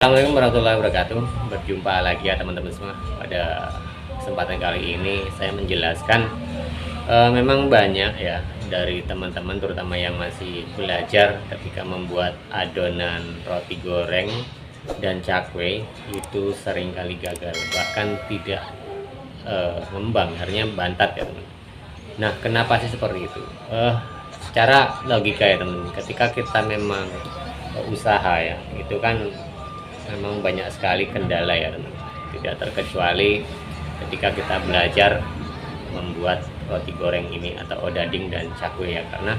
Assalamualaikum warahmatullahi wabarakatuh. Berjumpa lagi ya teman-teman semua. Pada kesempatan kali ini saya menjelaskan memang banyak ya dari teman-teman terutama yang masih belajar ketika membuat adonan roti goreng dan cakwe itu sering kali gagal, bahkan tidak ngembang, akhirnya bantat ya teman. Nah, kenapa sih seperti itu? Secara logika ya teman, ketika kita memang usaha ya, itu kan memang banyak sekali kendala ya teman. Tidak terkecuali ketika kita belajar membuat roti goreng ini atau odading dan cakwe ya, karena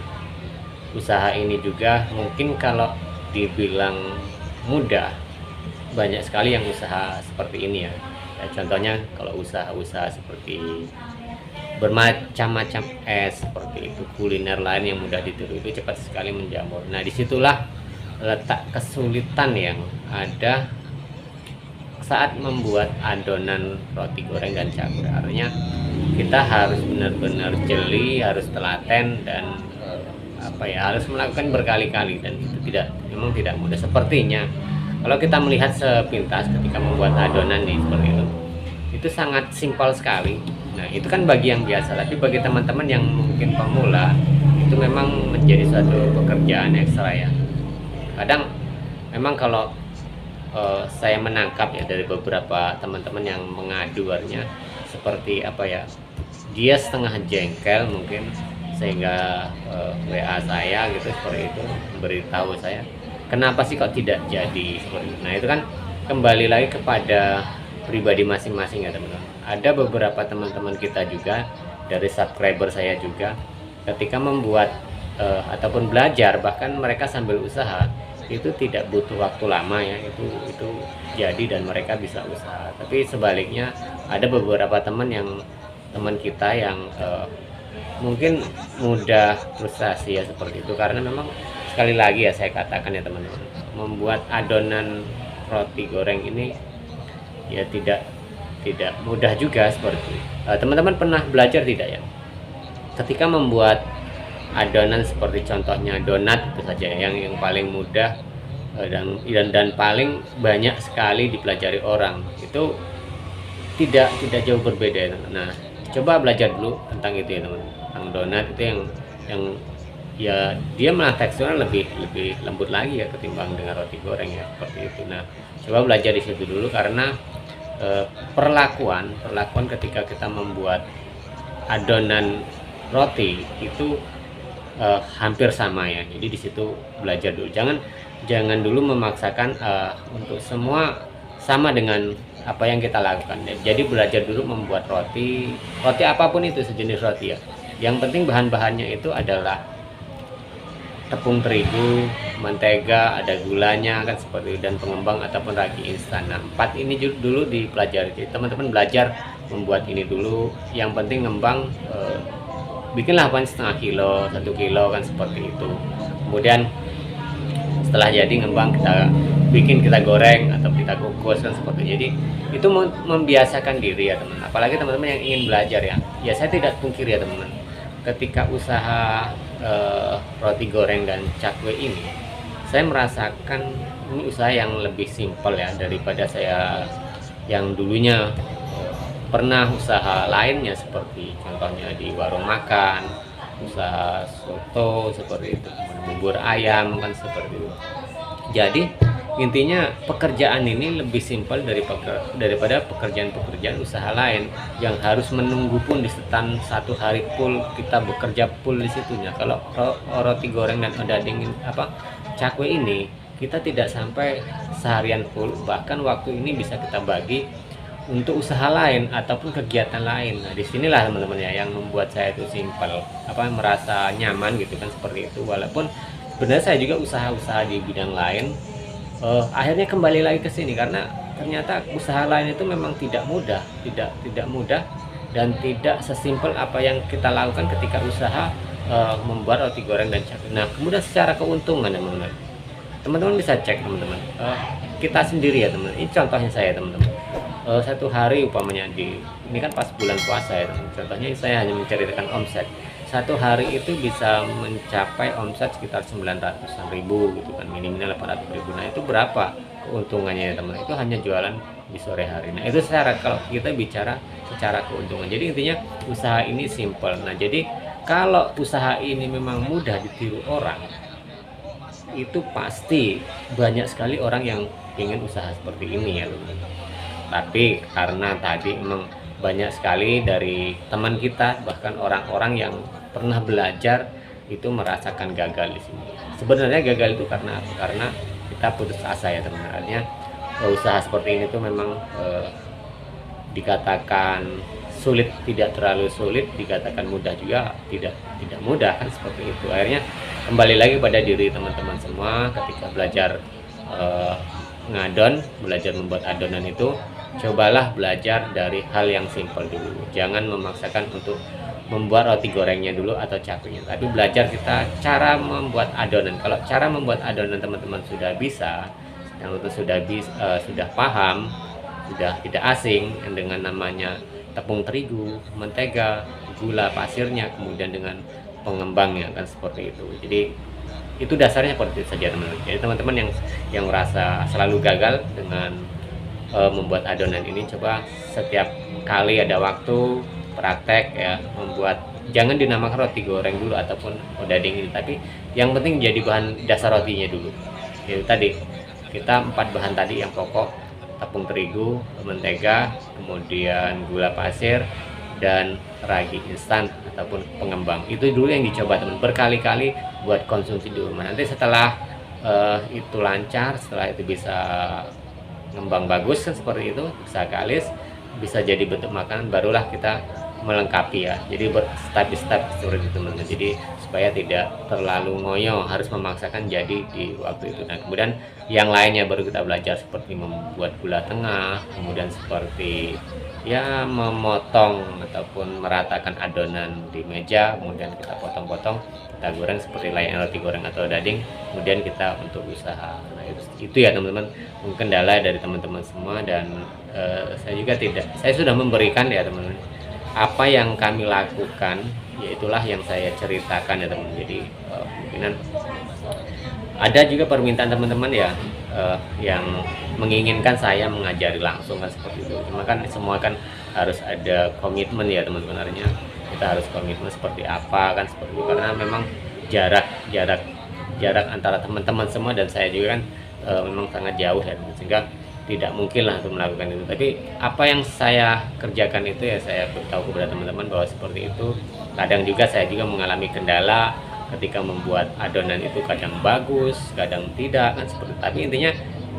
usaha ini juga mungkin kalau dibilang mudah, banyak sekali yang usaha seperti ini ya. Contohnya kalau usaha-usaha seperti bermacam-macam es seperti itu, kuliner lain yang mudah ditiru itu cepat sekali menjamur. Nah, disitulah letak kesulitan yang ada saat membuat adonan roti goreng dan cakwe. Artinya kita harus benar-benar jeli, harus telaten, dan harus melakukan berkali-kali, dan itu memang tidak mudah. Sepertinya kalau kita melihat sepintas ketika membuat adonan nih seperti itu sangat simpel sekali. Nah, itu kan bagi yang biasa, tapi bagi teman-teman yang mungkin pemula itu memang menjadi suatu pekerjaan ekstra ya. Kadang memang kalau saya menangkap ya dari beberapa teman-teman yang mengadu, artinya seperti dia setengah jengkel mungkin, sehingga WA saya gitu seperti itu, memberitahu saya kenapa sih kok tidak jadi seperti itu. Nah, itu kan kembali lagi kepada pribadi masing-masing ya teman-teman. Ada beberapa teman-teman kita juga dari subscriber saya juga ketika membuat ataupun belajar, bahkan mereka sambil usaha, itu tidak butuh waktu lama ya, itu jadi dan mereka bisa usaha. Tapi sebaliknya ada beberapa teman kita yang mungkin mudah frustasi ya seperti itu, karena memang sekali lagi ya saya katakan ya teman-teman, membuat adonan roti goreng ini ya tidak mudah juga. Seperti teman-teman pernah belajar tidak ya, ketika membuat adonan seperti contohnya donat itu saja yang paling mudah dan paling banyak sekali dipelajari orang, itu tidak jauh berbeda. Nah, coba belajar dulu tentang itu ya teman, tentang donat itu yang ya dia malah teksturnya lebih lembut lagi ya ketimbang dengan roti goreng ya, seperti itu. Nah, coba belajar di situ dulu, karena perlakuan ketika kita membuat adonan roti itu hampir sama ya. Jadi di situ belajar dulu, jangan dulu memaksakan untuk semua sama dengan apa yang kita lakukan. Jadi belajar dulu membuat roti apapun itu, sejenis roti ya. Yang penting bahan-bahannya itu adalah tepung terigu, mentega, ada gulanya kan seperti itu, dan pengembang ataupun ragi instan. Nah, 4 ini dulu dipelajari. Jadi teman-teman belajar membuat ini dulu. Yang penting ngembang, bikinlah setengah kilo, 1 kilo kan seperti itu. Kemudian setelah jadi ngembang, kita goreng atau kita kukus kan seperti itu. Jadi itu membiasakan diri ya teman. Apalagi teman-teman yang ingin belajar ya saya tidak pungkiri ya teman-teman, ketika usaha roti goreng dan cakwe ini, saya merasakan ini usaha yang lebih simpel ya daripada saya yang dulunya pernah usaha lainnya, seperti contohnya di warung makan, usaha soto seperti itu, bubur ayam kan seperti itu. Jadi intinya pekerjaan ini lebih simpel daripada pekerjaan usaha lain yang harus menunggu pun di setan 1 hari full, kita bekerja full di situnya. Kalau roti goreng dan odading cakwe ini kita tidak sampai seharian full, bahkan waktu ini bisa kita bagi untuk usaha lain ataupun kegiatan lain. Nah, disinilah teman-teman ya yang membuat saya itu simpel, merasa nyaman gitu kan seperti itu. Walaupun sebenarnya saya juga usaha-usaha di bidang lain, akhirnya kembali lagi ke sini karena ternyata usaha lain itu memang tidak mudah, dan tidak sesimpel apa yang kita lakukan ketika usaha membuat roti goreng dan cakwe. Nah, kemudian secara keuntungan teman-teman bisa cek teman-teman, kita sendiri ya teman. Ini contohnya saya teman-teman, 1 hari umpamanya ini kan pas bulan puasa ya teman. Contohnya saya hanya menceritakan omset 1 hari itu bisa mencapai omset sekitar 900.000 gitu kan, minimalnya 800.000. Nah, itu berapa keuntungannya ya teman, itu hanya jualan di sore hari. Nah itu secara, kalau kita bicara secara keuntungan, jadi intinya usaha ini simple. Nah jadi kalau usaha ini memang mudah ditiru orang, itu pasti banyak sekali orang yang ingin usaha seperti ini ya teman-teman. Tapi karena tadi memang banyak sekali dari teman kita, bahkan orang-orang yang pernah belajar itu merasakan gagal di sini. Sebenarnya gagal itu karena apa? Karena kita putus asa ya teman-teman. Artinya usaha seperti ini tuh memang dikatakan sulit, tidak terlalu sulit, dikatakan mudah juga tidak mudah, kan seperti itu. Akhirnya kembali lagi pada diri teman-teman semua, ketika belajar ngadon, belajar membuat adonan itu, cobalah belajar dari hal yang simpel dulu. Jangan memaksakan untuk membuat roti gorengnya dulu atau cakenya, tapi belajar kita cara membuat adonan. Kalau cara membuat adonan teman-teman sudah bisa, yang itu sudah paham, sudah tidak asing dengan namanya tepung terigu, mentega, gula pasirnya, kemudian dengan pengembangnya, kan seperti itu. Jadi itu dasarnya seperti itu saja teman-teman. Jadi teman-teman yang merasa selalu gagal dengan membuat adonan ini, coba setiap kali ada waktu praktek ya, membuat, jangan dinamakan roti goreng dulu ataupun odading ini, tapi yang penting jadi bahan dasar rotinya dulu. Yaitu tadi kita 4 bahan tadi yang pokok: tepung terigu, mentega, kemudian gula pasir, dan ragi instan ataupun pengembang. Itu dulu yang dicoba teman, berkali-kali buat konsumsi di rumah. Nanti setelah itu lancar, setelah itu bisa ngembang bagus kan seperti itu, bisa kalis, bisa jadi bentuk makanan, barulah kita melengkapi ya. Jadi step by step seperti itu teman-teman. Jadi supaya tidak terlalu ngoyo harus memaksakan jadi di waktu itu. Nah kemudian yang lainnya baru kita belajar, seperti membuat gula tengah, kemudian seperti ya memotong ataupun meratakan adonan di meja, kemudian kita potong-potong, kita goreng seperti layaknya roti goreng atau daging, kemudian kita untuk usaha. Nah itu ya teman-teman, mungkin kendala dari teman-teman semua. Dan saya juga saya sudah memberikan ya teman-teman apa yang kami lakukan, yaitulah yang saya ceritakan ya teman. Jadi mungkinan ada juga permintaan teman-teman ya yang menginginkan saya mengajari langsung, kan seperti itu. Cuma kan semua kan harus ada komitmen ya teman-teman. Artinya kita harus komitmen seperti apa, kan seperti itu. Karena memang jarak antara teman-teman semua dan saya juga kan memang sangat jauh ya, sehingga tidak mungkin lah untuk melakukan itu. Tapi apa yang saya kerjakan itu ya saya beritahu kepada teman-teman bahwa seperti itu. Kadang juga saya juga mengalami kendala ketika membuat adonan itu, kadang bagus, kadang tidak, kan seperti itu. Tapi intinya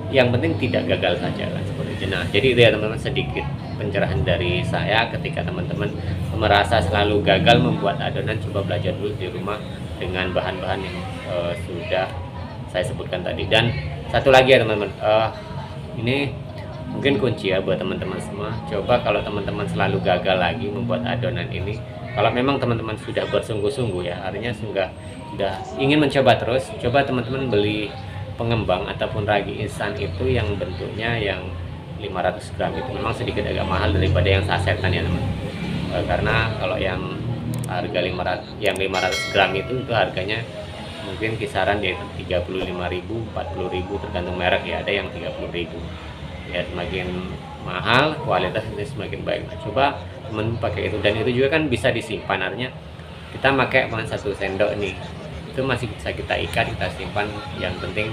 yang penting tidak gagal saja, kan seperti itu. Nah jadi itu ya teman-teman, sedikit pencerahan dari saya. Ketika teman-teman merasa selalu gagal membuat adonan, coba belajar dulu di rumah dengan bahan-bahan yang sudah saya sebutkan tadi. Dan satu lagi ya teman-teman, ini mungkin kunci ya buat teman-teman semua. Coba kalau teman-teman selalu gagal lagi membuat adonan ini, kalau memang teman-teman sudah bersungguh-sungguh ya, artinya sudah ingin mencoba terus, coba teman-teman beli pengembang ataupun ragi instan itu yang bentuknya yang 500 gram itu. Memang sedikit agak mahal daripada yang sasetan ya teman. Karena kalau yang harga 500 gram itu harganya mungkin kisaran di 35.000, 40.000 tergantung merek ya. Ada yang 30.000 ya. Semakin mahal kualitasnya semakin baik. Nah, coba temen pakai itu, dan itu juga kan bisa disimpan. Artinya kita pakai 1 sendok nih, itu masih bisa kita ikat, kita simpan. Yang penting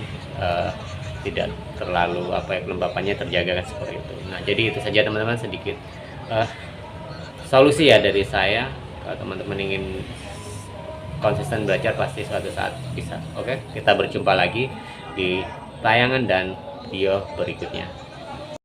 tidak terlalu kelembapannya terjaga, kan seperti itu. Nah jadi itu saja teman-teman, sedikit solusi ya dari saya. Kalau teman-teman ingin konsisten belajar, pasti suatu saat bisa. Oke, kita berjumpa lagi di tayangan dan video berikutnya.